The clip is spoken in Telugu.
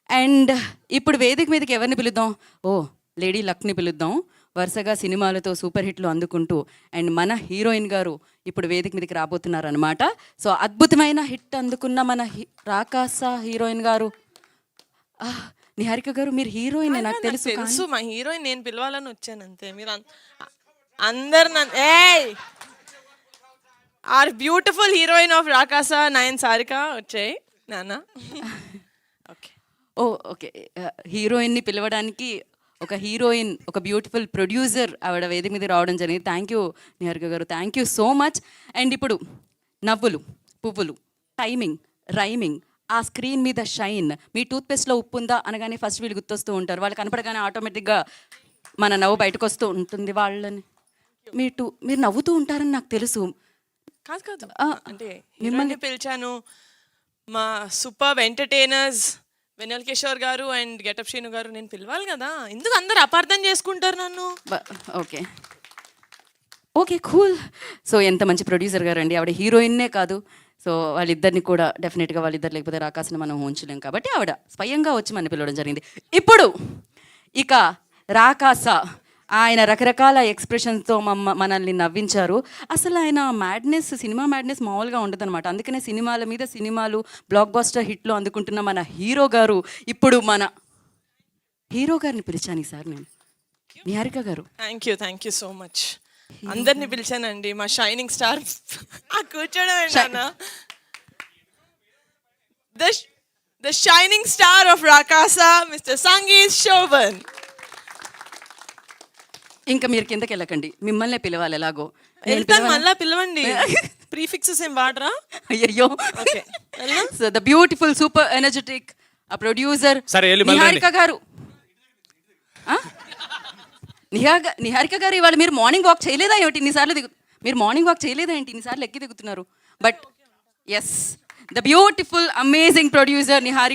అండ్ ఇప్పుడు వేదిక మీదకి ఎవరిని పిలుద్దాం? ఓ లేడీ లక్ని పిలుద్దాం. వరుసగా సినిమాలతో సూపర్ హిట్లు అందుకుంటూ అండ్ మన హీరోయిన్ గారు ఇప్పుడు వేదిక మీదకి రాబోతున్నారు అనమాట. సో అద్భుతమైన హిట్ అందుకున్న మన రాకాస హీరోయిన్ గారు. నిహారిక గారు మీరు హీరోయిన్ నాకు తెలుసు. మా హీరోయిన్ నేను పిలవాలని వచ్చాను అంతే. మీరు అందరు are beautiful heroine of Rakasa Nayan Sarika వచ్చాయి నాన్న. ఓకే ఓకే హీరోయిన్ని పిలవడానికి ఒక హీరోయిన్, ఒక బ్యూటిఫుల్ ప్రొడ్యూసర్ ఆవిడ వేదిక మీద రావడం జరిగింది. Thank you Niharika garu, thank you so much. And ఇప్పుడు నవ్వులు, పువ్వులు, టైమింగ్, రైమింగ్, ఆ స్క్రీన్ మీద షైన్. మీ టూత్పేస్ట్లో ఉప్పు ఉందా అనగానే ఫస్ట్ వీళ్ళు గుర్తొస్తూ ఉంటారు. వాళ్ళు కనపడగానే ఆటోమేటిక్గా మన నవ్వు బయటకు వస్తూ ఉంటుంది. వాళ్ళని మీరు నవ్వుతూ ఉంటారని నాకు తెలుసు. కాదు అంటే మిమ్మల్ని పిలిచాను. మా సూపర్ ఎంటర్టైనర్స్ వెన్నెల కిషోర్ గారు అండ్ గెటప్ శ్రీను గారు నేను పిలవాలి కదా. ఎందుకు అందరు అపార్థం చేసుకుంటారు నన్ను? Okay okay cool. సో ఎంత మంచి ప్రొడ్యూసర్ గారు అండి. ఆవిడ హీరోయిన్నే కాదు, సో వాళ్ళిద్దరిని కూడా డెఫినెట్గా వాళ్ళిద్దరు లేకపోతే రాకాసని మనం ఉంచలేం కాబట్టి ఆవిడ స్వయంగా వచ్చి మన పిలవడం జరిగింది. ఇప్పుడు ఇక రాకాస ఆయన రకరకాల ఎక్స్ప్రెషన్స్తో మనల్ని నవ్వించారు. అసలు ఆయన మ్యాడ్నెస్, సినిమా మ్యాడ్నెస్ మామూలుగా ఉండదన్నమాట. అందుకనే సినిమాల మీద సినిమాలు, బ్లాక్ బస్టర్ హిట్లు అందుకుంటున్న మన హీరో గారు. ఇప్పుడు మన హీరో గారిని పిలిచాను ఈసారి నేను, Niharika garu. Thank you so much. అందరిని పిలిచానండి. మా షైనింగ్ స్టార్ కూర్చోడం the shining star of Rakasa mister Sangeeth Shobhan. ఇంకా మీరు కిందకి వెళ్ళకండి, మిమ్మల్ని పిలవాలి. ఎలాగో మళ్ళా పిలవండి. ప్రీఫిక్సెస్ ఏం వాడరా? అయ్యో. So the beautiful super energetic producer Niharika గారు. నిహారిక గారు ఇవాళ మీరు మార్నింగ్ వాక్ చేయలేదా ఏమిటి? మీరు మార్నింగ్ వాక్ చేయలేదా ఏంటి? ఇన్నిసార్లు ఎక్కి దిగుతున్నారు. But yes, the beautiful amazing producer Niharika.